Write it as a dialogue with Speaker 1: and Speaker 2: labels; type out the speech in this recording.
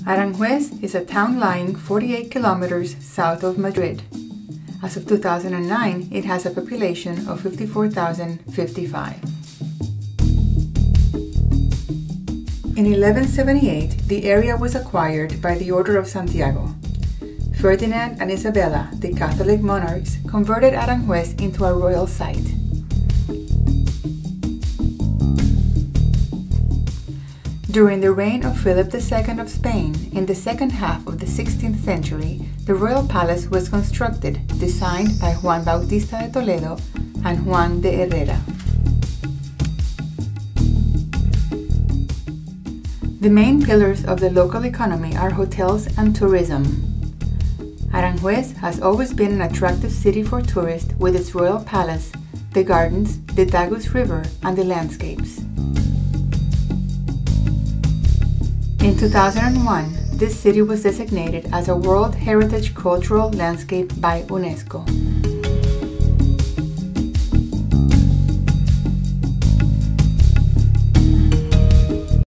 Speaker 1: Aranjuez is a town lying 48 kilometers south of Madrid. As of 2009, it has a population of 54,055. In 1178, the area was acquired by the Order of Santiago. Ferdinand and Isabella, the Catholic monarchs, converted Aranjuez into a royal site. During the reign of Philip II of Spain, in the second half of the 16th century, the royal palace was constructed, designed by Juan Bautista de Toledo and Juan de Herrera. The main pillars of the local economy are hotels and tourism. Aranjuez has always been an attractive city for tourists with its royal palace, the gardens, the Tagus River, and the landscapes. In 2001, this city was designated as a World Heritage Cultural Landscape by UNESCO.